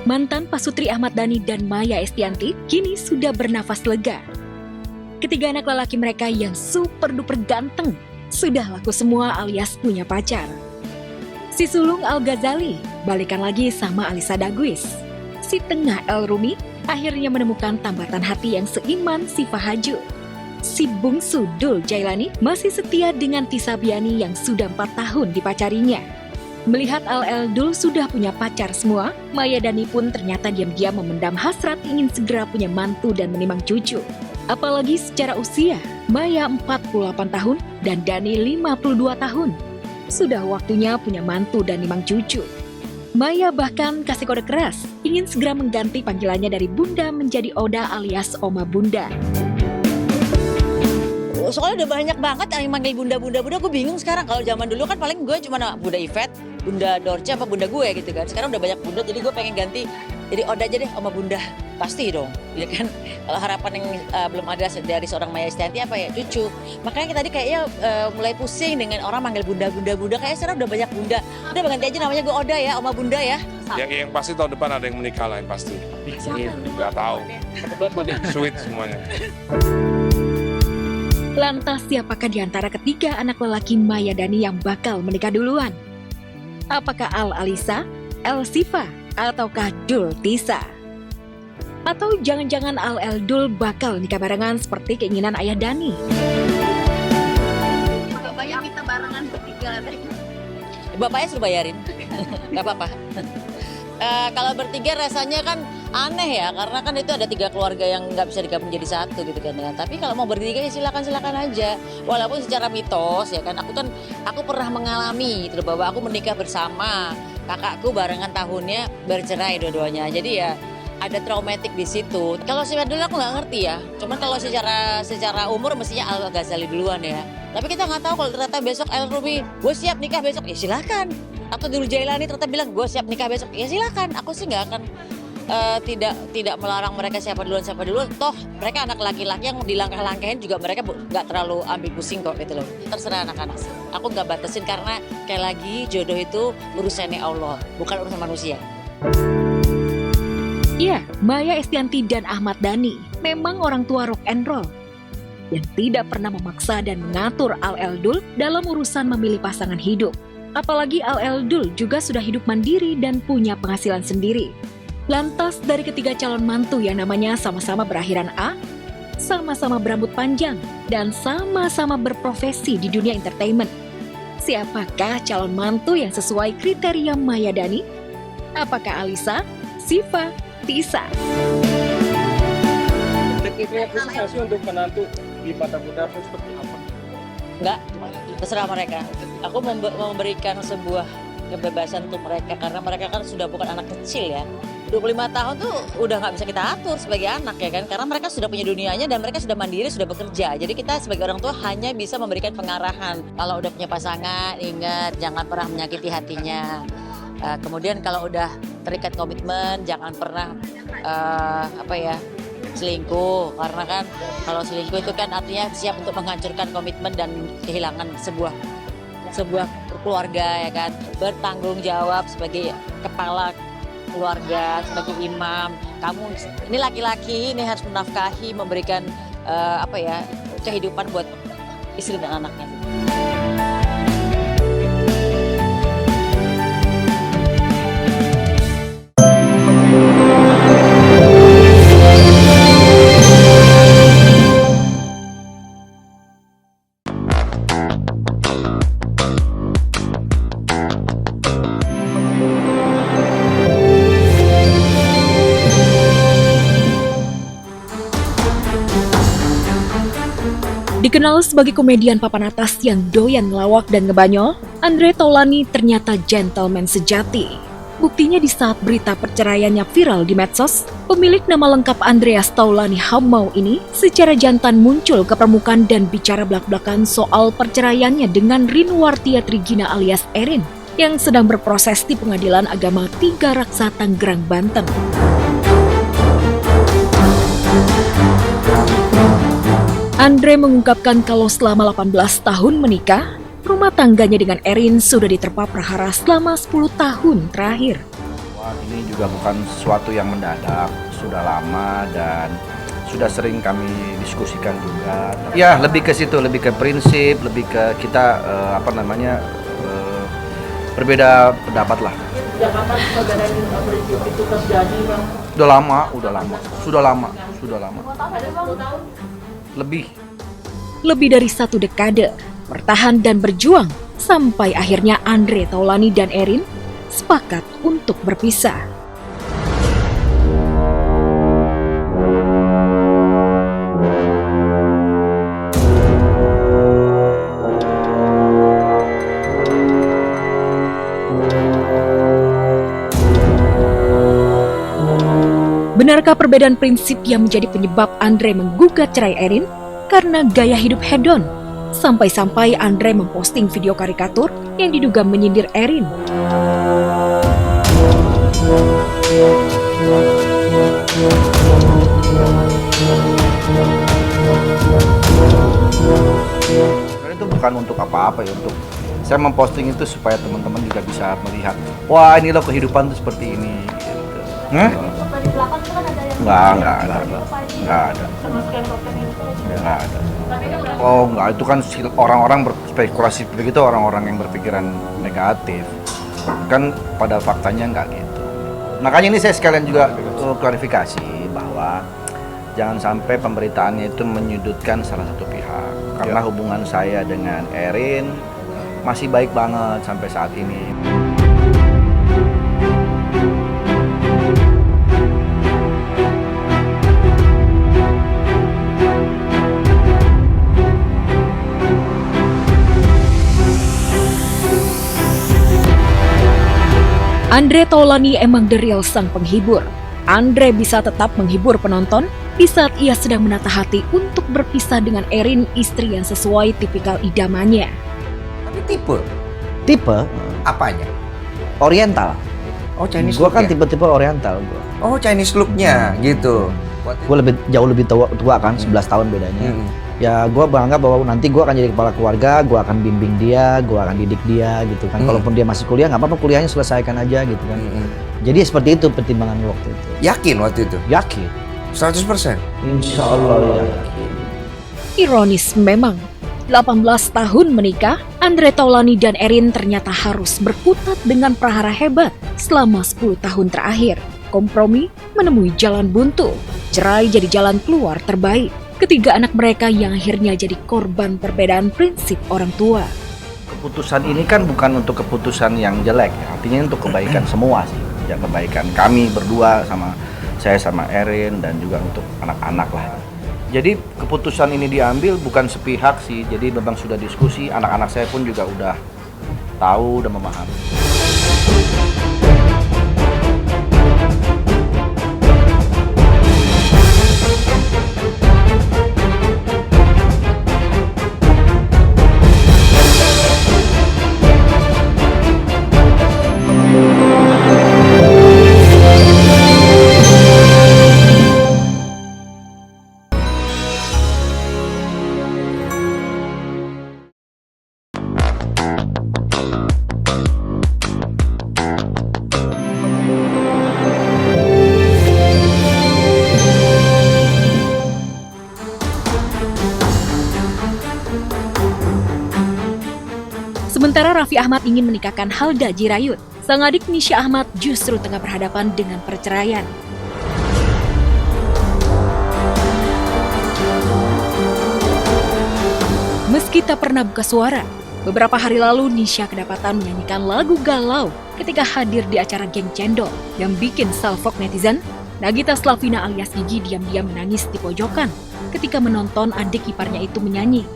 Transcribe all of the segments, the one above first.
mantan Pasutri Ahmad Dhani dan Maya Estianty kini sudah bernafas lega. Ketiga anak lelaki mereka yang super duper ganteng sudah laku semua alias punya pacar. Si sulung Al Ghazali balikan lagi sama Alisa Daguis. Si tengah El Rumi akhirnya menemukan tambatan hati yang seiman si Fahaju. Si bungsu Dul Jailani masih setia dengan Tisa Biani yang sudah 4 tahun dipacarinya. Melihat Al Dul sudah punya pacar semua, Maya Dhani pun ternyata diam-diam memendam hasrat ingin segera punya mantu dan menimang cucu. Apalagi secara usia, Maya 48 tahun dan Dhani 52 tahun. Sudah waktunya punya mantu dan nimang cucu. Maya bahkan kasih kode keras, ingin segera mengganti panggilannya dari Bunda menjadi Oda alias Oma Bunda. Soalnya udah banyak banget yang manggil bunda, gue bingung sekarang. Kalau zaman dulu kan paling gue cuma Bunda Yvette, Bunda Dorce, apa Bunda gue gitu kan. Sekarang udah banyak bunda, jadi gue pengen ganti jadi Oda aja deh, Oma Bunda. Pasti dong, ya kan. Kalau harapan yang belum ada dari seorang Maya Estianty apa ya, cucu. Makanya tadi kayaknya mulai pusing dengan orang manggil bunda. Kayaknya sekarang udah banyak bunda. Udah ganti aja namanya gue Oda ya, Oma Bunda ya. Yang pasti tahun depan ada yang menikah lain pasti. Nggak tahu. Sweet semuanya. Lantas siapakah di antara ketiga anak lelaki Maya Dhani yang bakal menikah duluan? Apakah Al Alisa, El Sifa, ataukah Dul Tisa? Atau jangan-jangan Al Dul bakal nikah barengan seperti keinginan ayah Dhani? Bapaknya minta barengan bertiga tadi. Bapaknya suruh bayarin, nggak apa-apa. Kalau bertiga rasanya kan aneh ya, karena kan itu ada 3 keluarga yang nggak bisa digabung jadi satu gitu kan ya. Tapi kalau mau bertiga ya silakan aja. Walaupun secara mitos ya kan, aku pernah mengalami gitu bahwa aku menikah bersama kakakku barengan tahunnya bercerai dua-duanya. Jadi ya ada traumatik di situ. Kalau sifat dulu aku nggak ngerti ya. Cuman kalau secara umur mestinya Al Ghazali duluan ya. Tapi kita nggak tahu kalau ternyata besok El Rumi, gue siap nikah besok, ya silakan. Atau Dul Jailani ternyata bilang gue siap nikah besok, ya silakan. Aku sih nggak akan tidak melarang mereka siapa duluan. Toh mereka anak laki-laki yang dilangkah-langkahin juga mereka nggak terlalu ambil pusing kok gitu loh. Terserah anak-anak sih. Aku nggak batasin karena kayak lagi jodoh itu urusannya Allah, bukan urusan manusia. Iya, Maya Estianty dan Ahmad Dhani memang orang tua rock and roll yang tidak pernah memaksa dan mengatur Al Dul dalam urusan memilih pasangan hidup. Apalagi Al Dul juga sudah hidup mandiri dan punya penghasilan sendiri. Lantas dari ketiga calon mantu yang namanya sama-sama berakhiran A, sama-sama berambut panjang, dan sama-sama berprofesi di dunia entertainment. Siapakah calon mantu yang sesuai kriteria Maya Dhani? Apakah Alisa, Sifa, Tisa? Kriteria khusus untuk menantu di mata Bunda seperti apa? Enggak, terserah mereka. Aku memberikan sebuah kebebasan untuk mereka karena mereka kan sudah bukan anak kecil ya. 25 tahun tuh udah nggak bisa kita atur sebagai anak ya kan, karena mereka sudah punya dunianya dan mereka sudah mandiri, sudah bekerja. Jadi kita sebagai orang tua hanya bisa memberikan pengarahan. Kalau udah punya pasangan, ingat jangan pernah menyakiti hatinya. Kemudian kalau udah terikat komitmen, jangan pernah selingkuh, karena kan kalau selingkuh itu kan artinya siap untuk menghancurkan komitmen dan kehilangan sebuah keluarga ya kan. Bertanggung jawab sebagai kepala keluarga, sebagai imam. Kamu ini laki-laki, ini harus menafkahi, memberikan kehidupan buat istri dan anaknya. Dikenal sebagai komedian papan atas yang doyan ngelawak dan ngebanyol, Andre Taulany ternyata gentleman sejati. Buktinya di saat berita perceraiannya viral di medsos, pemilik nama lengkap Andreas Taulany Hammau ini secara jantan muncul ke permukaan dan bicara belak-belakan soal perceraiannya dengan Rinwartia Trigina alias Erin yang sedang berproses di Pengadilan Agama Tiga Raksa Tanggerang, Banten. Andre mengungkapkan kalau selama 18 tahun menikah, rumah tangganya dengan Erin sudah diterpa prahara selama 10 tahun terakhir. Wah, ini juga bukan sesuatu yang mendadak, sudah lama dan sudah sering kami diskusikan juga. Ya, lebih ke situ, lebih ke prinsip, lebih ke kita berbeda pendapat lah. Sejak kapan perbedaan prinsip itu terjadi, Bang? Sudah lama. Lebih dari 1 dekade, bertahan dan berjuang, sampai akhirnya Andre Taulani dan Erin sepakat untuk berpisah. Benarkah perbedaan prinsip yang menjadi penyebab Andre menggugat cerai Erin karena gaya hidup hedon? Sampai-sampai Andre memposting video karikatur yang diduga menyindir Erin. Itu bukan untuk apa-apa ya, untuk saya memposting itu supaya teman-teman juga bisa melihat, wah ini loh kehidupan tuh seperti ini. Gitu. Nggak ada. Oh enggak, itu kan orang-orang berspekulasi begitu, orang-orang yang berpikiran negatif. Kan pada faktanya enggak gitu. Makanya ini saya sekalian juga klarifikasi bahwa jangan sampai pemberitaannya itu menyudutkan salah satu pihak. Karena hubungan saya dengan Erin masih baik banget sampai saat ini. Andre Taulani emang the real sang penghibur. Andre bisa tetap menghibur penonton di saat ia sedang menata hati untuk berpisah dengan Erin, istri yang sesuai tipikal idamannya. Tapi tipe apanya? Oriental. Oh, Chinese Gua look kan ya? tipe-tipe Oriental gua. Oh, Chinese look-nya gitu. Gua jauh lebih tua kan, 11 tahun bedanya. Ya gua beranggap bahwa nanti gua akan jadi kepala keluarga, gua akan bimbing dia, gua akan didik dia gitu kan. Kalaupun dia masih kuliah, nggak apa-apa, kuliahnya selesaikan aja gitu kan. Jadi seperti itu pertimbangan waktu itu. Yakin waktu itu? Yakin. 100%? Insya Allah yakin. Ironis memang, 18 tahun menikah, Andre Taulani dan Erin ternyata harus berkutat dengan prahara hebat selama 10 tahun terakhir. Kompromi menemui jalan buntu, cerai jadi jalan keluar terbaik. Ketiga anak mereka yang akhirnya jadi korban perbedaan prinsip orang tua. Keputusan ini kan bukan untuk keputusan yang jelek, ya. Artinya untuk kebaikan semua sih. Ya kebaikan kami berdua, sama saya sama Erin, dan juga untuk anak-anak lah. Jadi keputusan ini diambil bukan sepihak sih, jadi memang sudah diskusi, anak-anak saya pun juga udah tahu, udah memahami. Sementara Raffi Ahmad ingin menikahkan Halda Jirayut, sang adik Nisha Ahmad justru tengah berhadapan dengan perceraian. Meski tak pernah buka suara, beberapa hari lalu Nisha kedapatan menyanyikan lagu galau ketika hadir di acara Geng Cendol yang bikin salfok netizen. Nagita Slavina alias Gigi diam-diam menangis di pojokan ketika menonton adik iparnya itu menyanyi.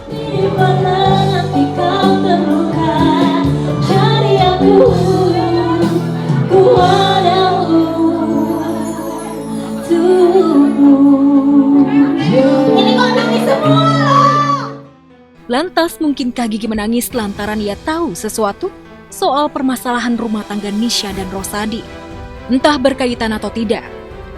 Di mana nanti kau terluka, cari aku ada tubuh. Ini kok nangis semua? Lantas mungkinkah Gigi menangis lantaran ia tahu sesuatu soal permasalahan rumah tangga Nisha dan Rosadi? Entah berkaitan atau tidak,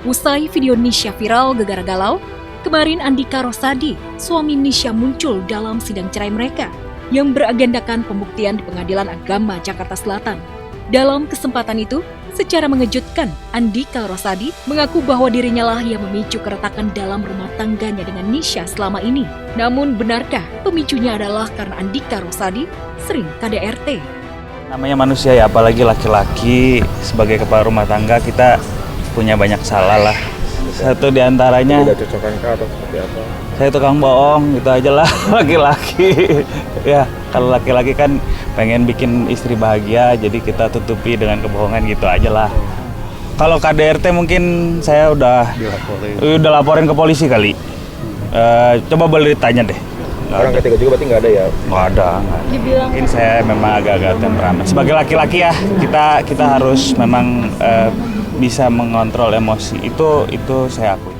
usai video Nisha viral gegara galau, kemarin Andika Rosadi, suami Nisha, muncul dalam sidang cerai mereka yang beragendakan pembuktian di Pengadilan Agama Jakarta Selatan. Dalam kesempatan itu, Secara mengejutkan, Andika Rosadi mengaku bahwa dirinya lah yang memicu keretakan dalam rumah tangganya dengan Nisha selama ini. Namun benarkah pemicunya adalah karena Andika Rosadi sering KDRT? Namanya manusia ya, apalagi laki-laki sebagai kepala rumah tangga kita punya banyak salah lah. Satu diantaranya Tidak cocokankah atau seperti apa? saya tukang bohong, gitu aja lah laki-laki. Ya kalau laki-laki kan pengen bikin istri bahagia, jadi kita tutupi dengan kebohongan gitu aja lah. Kalau KDRT mungkin saya udah laporin ke polisi kali. Coba boleh ditanya deh. Orang ketiga juga berarti nggak ada ya? Nggak ada. Mungkin saya memang agak-agak temperamen. Sebagai laki-laki ya, kita harus memang bisa mengontrol emosi. Itu saya akui.